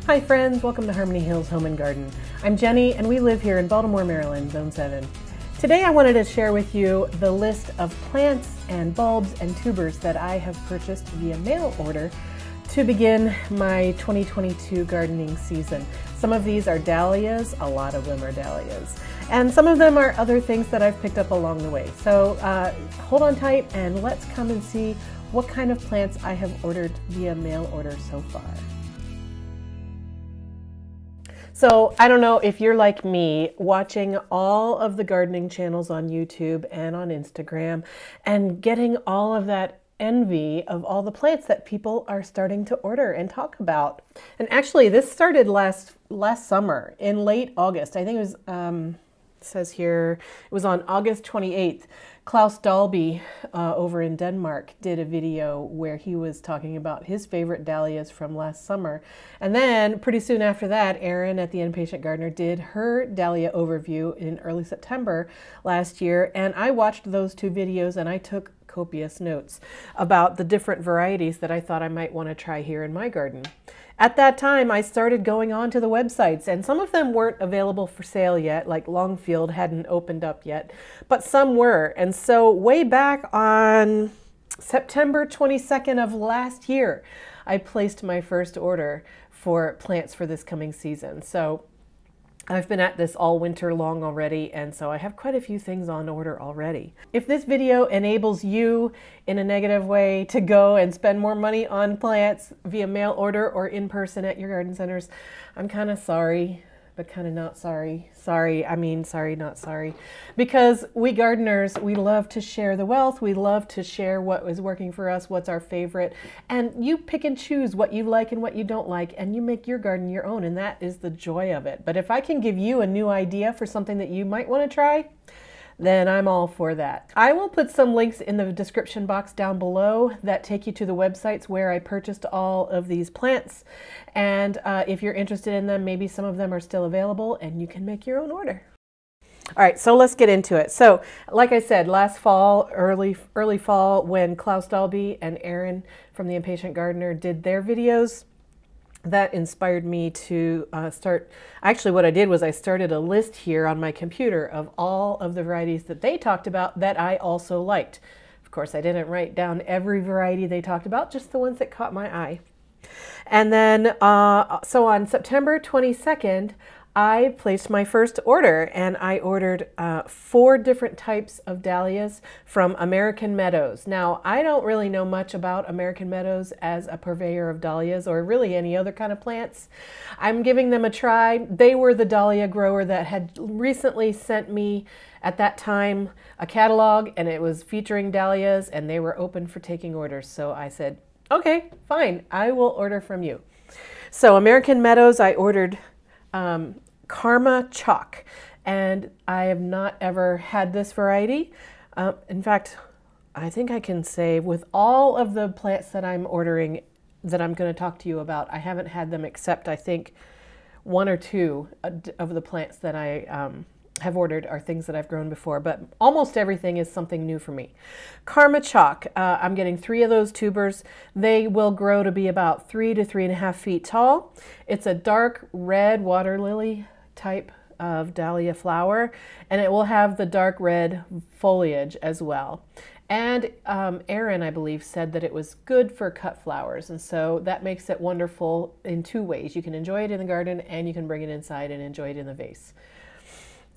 Hi friends, welcome to Harmony Hills Home and Garden. I'm Jenny and we live here in Baltimore, Maryland, Zone 7. Today I wanted to share with you the list of plants and bulbs and tubers that I have purchased via mail order to begin my 2022 gardening season. Some of these are dahlias, a lot of them are dahlias, and some of them are other things that I've picked up along the way. So hold on tight and let's come and see what kind of plants I have ordered via mail order so far. So I don't know if you're like me, watching all of the gardening channels on YouTube and on Instagram and getting all of that envy of all the plants that people are starting to order and talk about. And actually this started last summer in late August. I think it was, it says here, it was on August 28th. Klaus Dalby over in Denmark did a video where he was talking about his favorite dahlias from last summer. And then pretty soon after that, Erin at the Impatient Gardener did her dahlia overview in early September last year. And I watched those two videos and I took copious notes about the different varieties that I thought I might want to try here in my garden. At that time, I started going on to the websites, and some of them weren't available for sale yet, like Longfield hadn't opened up yet, but some were. And so way back on September 22nd of last year, I placed my first order for plants for this coming season. So I've been at this all winter long already, and so I have quite a few things on order already. If this video enables you in a negative way to go and spend more money on plants via mail order or in person at your garden centers, I'm kind of sorry, but kind of not sorry. Sorry, not sorry. Because we gardeners, we love to share the wealth. We love to share what is working for us, what's our favorite. And you pick and choose what you like and what you don't like, and you make your garden your own, and that is the joy of it. But if I can give you a new idea for something that you might want to try, then I'm all for that. I will put some links in the description box down below that take you to the websites where I purchased all of these plants. And if you're interested in them, maybe some of them are still available and you can make your own order. All right, so let's get into it. So like I said, last fall, early fall, when Klaus Dalby and Erin from the Impatient Gardener did their videos, that inspired me to start. Actually, what I did was I started a list here on my computer of all of the varieties that they talked about that I also liked. Of course, I didn't write down every variety they talked about, just the ones that caught my eye. And then, so on September 22nd, I placed my first order, and I ordered 4 different types of dahlias from American Meadows. Now, I don't really know much about American Meadows as a purveyor of dahlias or really any other kind of plants. I'm giving them a try. They were the dahlia grower that had recently sent me, at that time, a catalog, and it was featuring dahlias, and they were open for taking orders. So I said, okay, fine, I will order from you. So American Meadows, I ordered Karma Choc, and I have not ever had this variety. In fact, I think I can say with all of the plants that I'm ordering that I'm going to talk to you about, I haven't had them except I think 1 or 2 of the plants that I have ordered are things that I've grown before, but almost everything is something new for me. Karma Choc, I'm getting 3 of those tubers. They will grow to be about 3 to 3.5 feet tall. It's a dark red water lily type of dahlia flower, and it will have the dark red foliage as well. And Erin, I believe, said that it was good for cut flowers, and so that makes it wonderful in 2 ways. You can enjoy it in the garden, and you can bring it inside and enjoy it in the vase.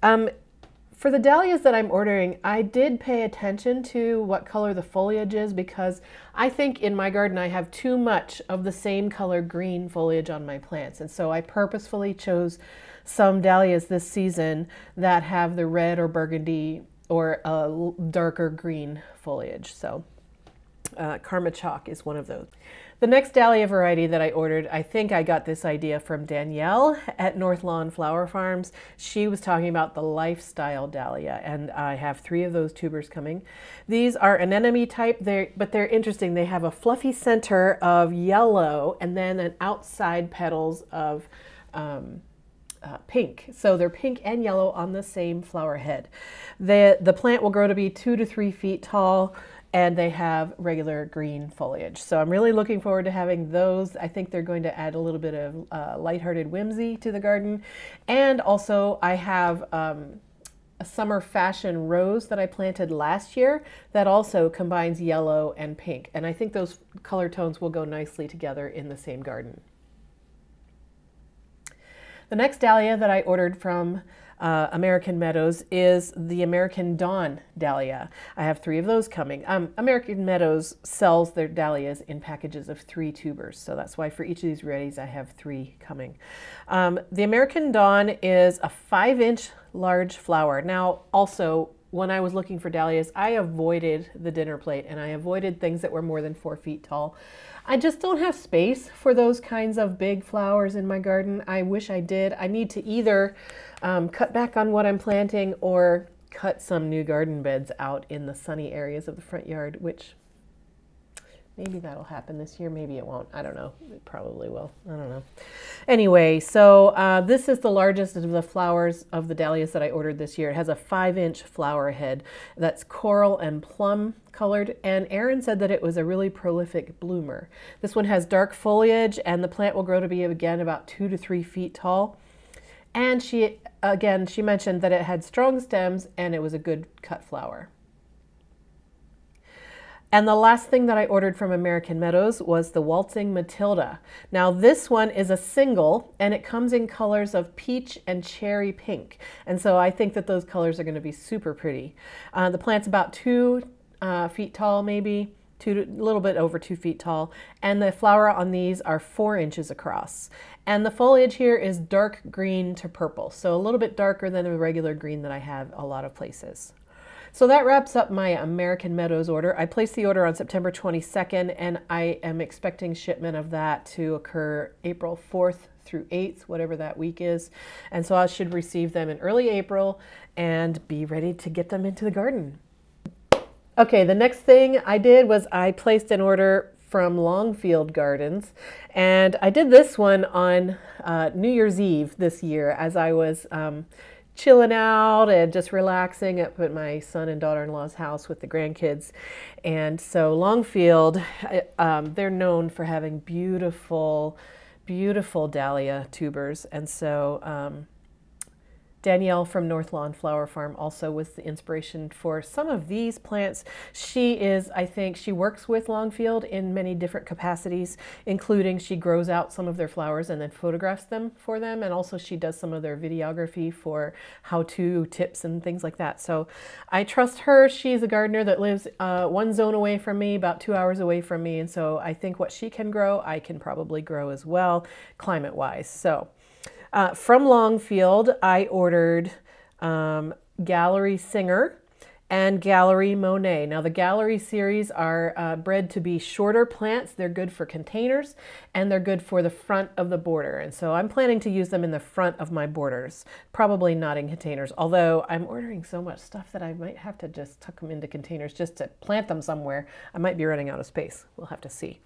For the dahlias that I'm ordering, I did pay attention to what color the foliage is, because I think in my garden I have too much of the same color green foliage on my plants, and so I purposefully chose some dahlias this season that have the red or burgundy or darker green foliage. So Karma Choc is one of those. The next dahlia variety that I ordered, I think I got this idea from Danielle at North Lawn Flower Farms. She was talking about the lifestyle dahlia, and I have 3 of those tubers coming. These are anemone type, but they're interesting. They have a fluffy center of yellow and then an outside petals of pink. So they're pink and yellow on the same flower head. The plant will grow to be 2 to 3 feet tall, and they have regular green foliage. So I'm really looking forward to having those. I think they're going to add a little bit of lighthearted whimsy to the garden. And also I have a summer fashion rose that I planted last year that also combines yellow and pink. And I think those color tones will go nicely together in the same garden. The next dahlia that I ordered from American Meadows is the American Dawn dahlia. I have 3 of those coming. American Meadows sells their dahlias in packages of 3 tubers, so that's why for each of these varieties I have 3 coming. The American Dawn is a 5-inch large flower. Now also, when I was looking for dahlias, I avoided the dinner plate and I avoided things that were more than 4 feet tall. I just don't have space for those kinds of big flowers in my garden. I wish I did. I need to either cut back on what I'm planting or cut some new garden beds out in the sunny areas of the front yard, which maybe that'll happen this year. Maybe it won't. I don't know. It probably will. I don't know. Anyway, so this is the largest of the flowers of the dahlias that I ordered this year. It has a 5-inch flower head that's coral and plum colored, and Erin said that it was a really prolific bloomer. This one has dark foliage, and the plant will grow to be, again, about 2 to 3 feet tall. And she mentioned that it had strong stems and it was a good cut flower. And the last thing that I ordered from American Meadows was the Waltzing Mathilda. Now this one is a single and it comes in colors of peach and cherry pink. And so I think that those colors are going to be super pretty. The plant's about 2 feet tall, maybe a little bit over 2 feet tall. And the flower on these are 4 inches across. And the foliage here is dark green to purple. So a little bit darker than the regular green that I have a lot of places. So that wraps up my American Meadows order. I placed the order on September 22nd, and I am expecting shipment of that to occur April 4th through 8th, whatever that week is. And so I should receive them in early April and be ready to get them into the garden. Okay, the next thing I did was I placed an order from Longfield Gardens, and I did this one on New Year's Eve this year as I was chilling out and just relaxing up at my son and daughter-in-law's house with the grandkids. And so Longfield, they're known for having beautiful, beautiful dahlia tubers. And so Danielle from North Lawn Flower Farm also was the inspiration for some of these plants. I think she works with Longfield in many different capacities, including she grows out some of their flowers and then photographs them for them. And also she does some of their videography for how-to tips and things like that. So I trust her. She's a gardener that lives 1 zone away from me, about 2 hours away from me. And so I think what she can grow, I can probably grow as well, climate-wise. So from Longfield, I ordered Gallery Singer and Gallery Monet. Now the Gallery series are bred to be shorter plants. They're good for containers and they're good for the front of the border. And so I'm planning to use them in the front of my borders, probably not in containers, although I'm ordering so much stuff that I might have to just tuck them into containers just to plant them somewhere. I might be running out of space. We'll have to see.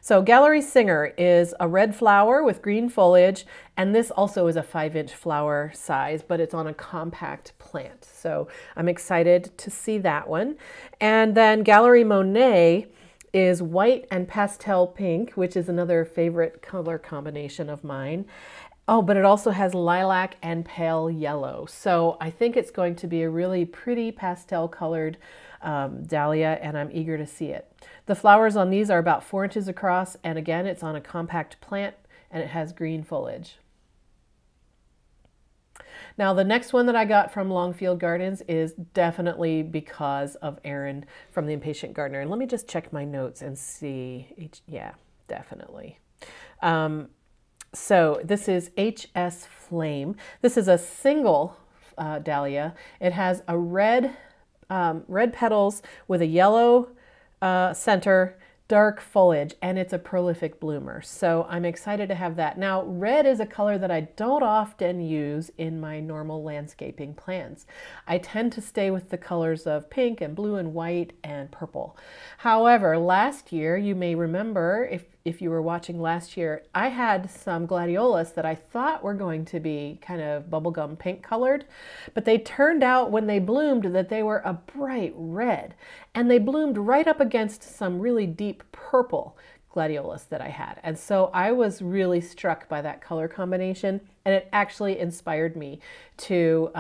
So Gallery Singer is a red flower with green foliage, and this also is a 5-inch flower size, but it's on a compact plant. So I'm excited to see that one. And then Gallery Monet is white and pastel pink, which is another favorite color combination of mine. Oh, but it also has lilac and pale yellow. So I think it's going to be a really pretty pastel colored dahlia, and I'm eager to see it. The flowers on these are about 4 inches across, and again, it's on a compact plant, and it has green foliage. Now, the next one that I got from Longfield Gardens is definitely because of Erin from The Impatient Gardener. And let me just check my notes and see. Yeah, definitely. So this is HS Flame. This is a single dahlia. It has a red petals with a yellow center, dark foliage, and it's a prolific bloomer. So I'm excited to have that. Now, red is a color that I don't often use in my normal landscaping plants. I tend to stay with the colors of pink and blue and white and purple. However, last year, you may remember, if you were watching last year, I had some gladiolus that I thought were going to be kind of bubblegum pink colored, but they turned out when they bloomed that they were a bright red, and they bloomed right up against some really deep purple gladiolus that I had. And so I was really struck by that color combination, and it actually inspired me to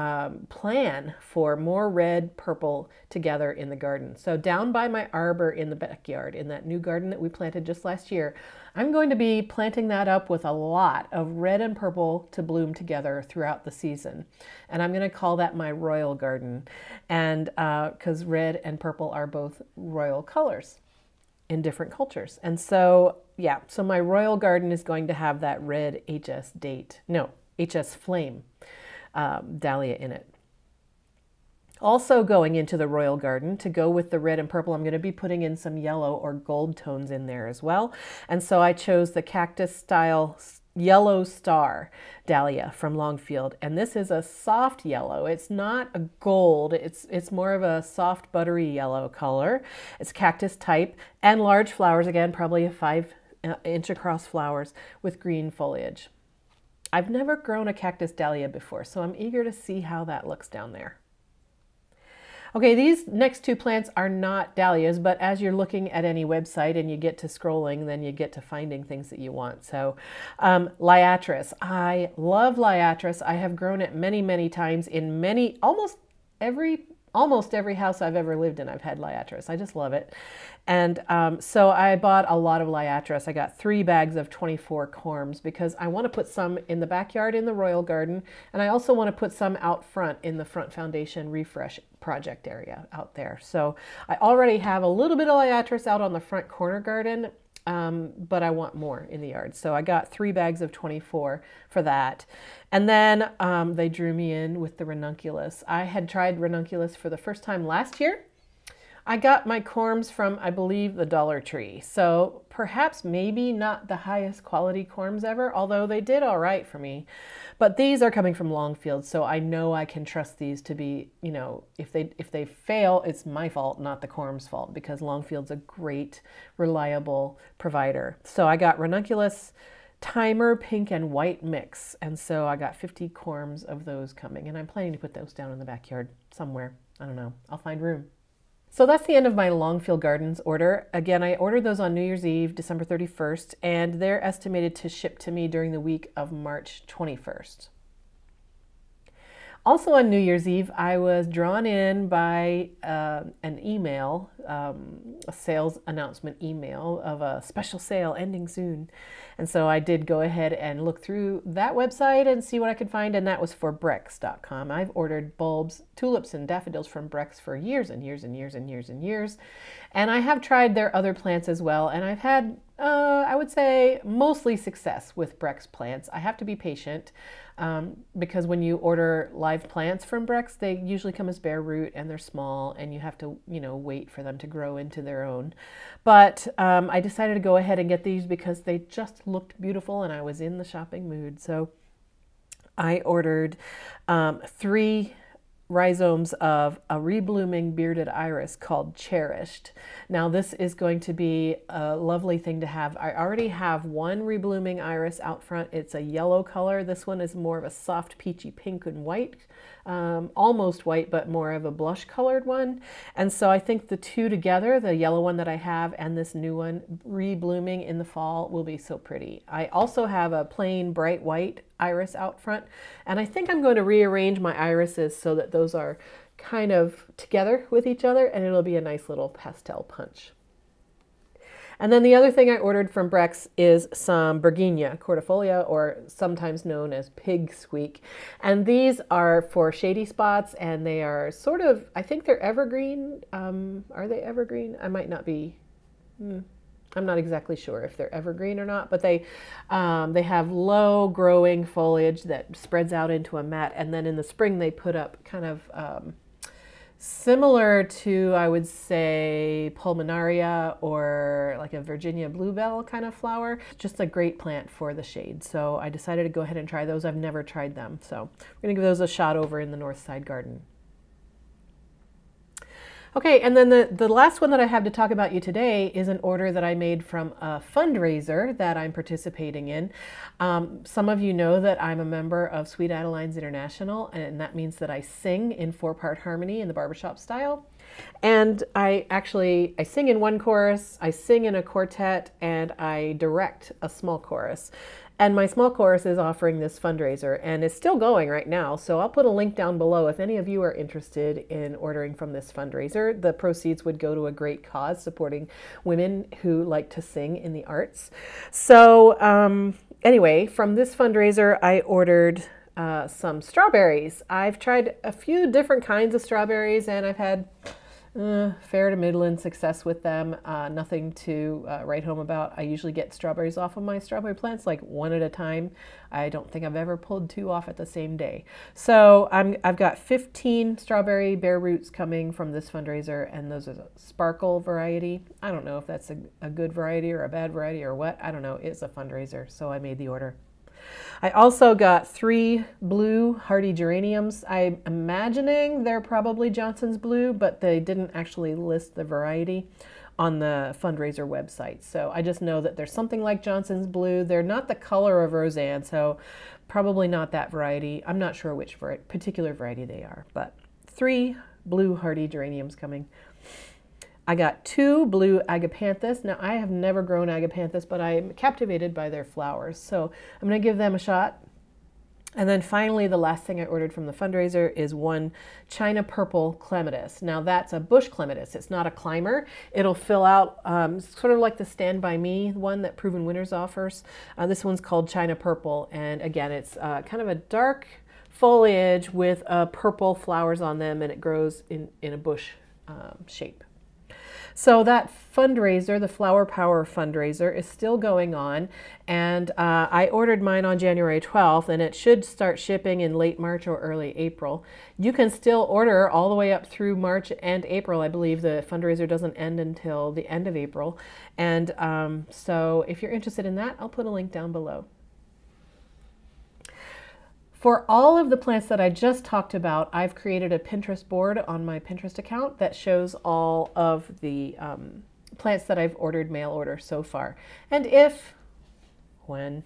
plan for more red purple together in the garden. So down by my arbor in the backyard, in that new garden that we planted just last year, I'm going to be planting that up with a lot of red and purple to bloom together throughout the season. And I'm going to call that my royal garden, and because red and purple are both royal colors in different cultures. And so, yeah, so my royal garden is going to have that red HS Flame Dahlia in it. Also going into the royal garden, to go with the red and purple, I'm going to be putting in some yellow or gold tones in there as well. And so I chose the Cactus style Yellow Star Dahlia from Longfield, and this is a soft yellow. It's not a gold, it's more of a soft buttery yellow color. It's cactus type and large flowers, again probably a 5-inch across flowers with green foliage. I've never grown a cactus dahlia before, so I'm eager to see how that looks down there. Okay, these next two plants are not dahlias, but as you're looking at any website and you get to scrolling, then you get to finding things that you want. So Liatris, I love Liatris. I have grown it many, many times in almost every house I've ever lived in. I've had Liatris. I just love it. And so I bought a lot of Liatris. I got 3 bags of 24 corms because I want to put some in the backyard in the royal garden, and I also want to put some out front in the front foundation refresh project area out there. So I already have a little bit of Liatris out on the front corner garden, but I want more in the yard. So I got 3 bags of 24 for that. And then they drew me in with the Ranunculus. I had tried Ranunculus for the first time last year. I got my corms from, I believe, the Dollar Tree. So perhaps maybe not the highest quality corms ever, although they did all right for me. But these are coming from Longfield, so I know I can trust these to be, you know, if they fail, it's my fault, not the corm's fault, because Longfield's a great, reliable provider. So I got Ranunculus, Timer, pink and white mix, and so I got 50 corms of those coming, and I'm planning to put those down in the backyard somewhere. I don't know, I'll find room. So that's the end of my Longfield Gardens order. Again, I ordered those on New Year's Eve, December 31st, and they're estimated to ship to me during the week of March 21st. Also on New Year's Eve, I was drawn in by an email, a sales announcement email of a special sale ending soon. And so I did go ahead and look through that website and see what I could find, and that was for Brex.com. I've ordered bulbs, tulips, and daffodils from Brex for years and years and years and years and years. And I have tried their other plants as well, and I've had, I would say, mostly success with Brex plants. I have to be patient because when you order live plants from Brex, they usually come as bare root and they're small, and you have to, you know, wait for them to grow into their own. But I decided to go ahead and get these because they just looked beautiful and I was in the shopping mood. So I ordered 3 rhizomes of a reblooming bearded iris called Cherished. Now this is going to be a lovely thing to have. I already have one reblooming iris out front. It's a yellow color. This one is more of a soft peachy pink and white, almost white, but more of a blush colored one. And so I think the two together, the yellow one that I have and this new one reblooming in the fall, will be so pretty. I also have a plain bright white iris out front, and I think I'm going to rearrange my irises so that those are kind of together with each other, and it'll be a nice little pastel punch. And then the other thing I ordered from Brex is some Bergenia cordifolia, or sometimes known as Pigsqueak. And these are for shady spots, and they are sort of, I think they're evergreen. Are they evergreen? I might not be. I'm not exactly sure if they're evergreen or not, but they have low growing foliage that spreads out into a mat, and then in the spring they put up kind of similar to, I would say, pulmonaria or like a Virginia bluebell kind of flower. Just a great plant for the shade. So I decided to go ahead and try those. I've never tried them. So we're gonna give those a shot over in the north side garden. Okay, and then the last one that I have to talk about you today is an order that I made from a fundraiser that I'm participating in. Some of you know that I'm a member of Sweet Adelines International, and that means that I sing in 4-part harmony in the barbershop style. And I sing in one chorus, I sing in a quartet, and I direct a small chorus. And my small chorus is offering this fundraiser, and it's still going right now. So I'll put a link down below if any of you are interested in ordering from this fundraiser. The proceeds would go to a great cause supporting women who like to sing in the arts. So anyway, from this fundraiser, I ordered some strawberries. I've tried a few different kinds of strawberries, and I've had fair to middling success with them. Nothing to write home about. I usually get strawberries off of my strawberry plants like one at a time. I don't think I've ever pulled 2 off at the same day. So I've got 15 strawberry bare roots coming from this fundraiser, and those are the sparkle variety. I don't know if that's a good variety or a bad variety or what. I don't know. It's a fundraiser, so I made the order. I also got 3 blue hardy geraniums. I'm imagining they're probably Johnson's Blue, but they didn't actually list the variety on the fundraiser website. So I just know that there's something like Johnson's Blue. They're not the color of Roseanne, so probably not that variety. I'm not sure which particular variety they are, but 3 blue hardy geraniums coming. I got 2 blue Agapanthus. Now, I have never grown Agapanthus, but I'm captivated by their flowers, so I'm going to give them a shot. And then finally, the last thing I ordered from the fundraiser is 1 China Purple Clematis. Now, that's a bush clematis. It's not a climber. It'll fill out sort of like the Stand By Me one that Proven Winners offers. This one's called China Purple, and again, it's kind of a dark foliage with purple flowers on them, and it grows in a bush shape. So that fundraiser, the Flower Power fundraiser, is still going on, and I ordered mine on January 12th, and it should start shipping in late March or early April. You can still order all the way up through March and April. I believe the fundraiser doesn't end until the end of April, and so if you're interested in that, I'll put a link down below. For all of the plants that I just talked about, I've created a Pinterest board on my Pinterest account that shows all of the plants that I've ordered mail order so far. And when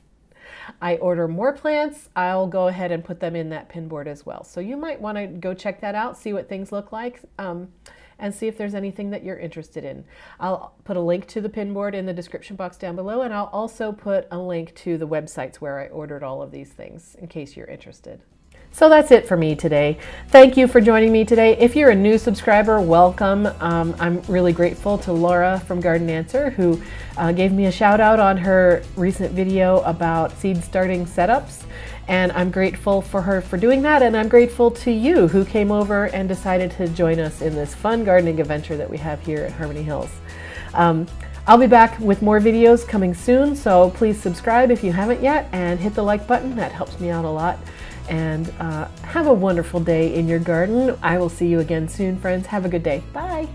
I order more plants, I'll go ahead and put them in that pin board as well. So you might want to go check that out, see what things look like, and see if there's anything that you're interested in. I'll put a link to the pin board in the description box down below, and I'll also put a link to the websites where I ordered all of these things in case you're interested. So that's it for me today. Thank you for joining me today. If you're a new subscriber, welcome. I'm really grateful to Laura from Garden Answer, who gave me a shout out on her recent video about seed starting setups. And I'm grateful for her for doing that, and I'm grateful to you who came over and decided to join us in this fun gardening adventure that we have here at Harmony Hills. I'll be back with more videos coming soon, so please subscribe if you haven't yet, and hit the like button. That helps me out a lot. And have a wonderful day in your garden. I will see you again soon, friends. Have a good day. Bye.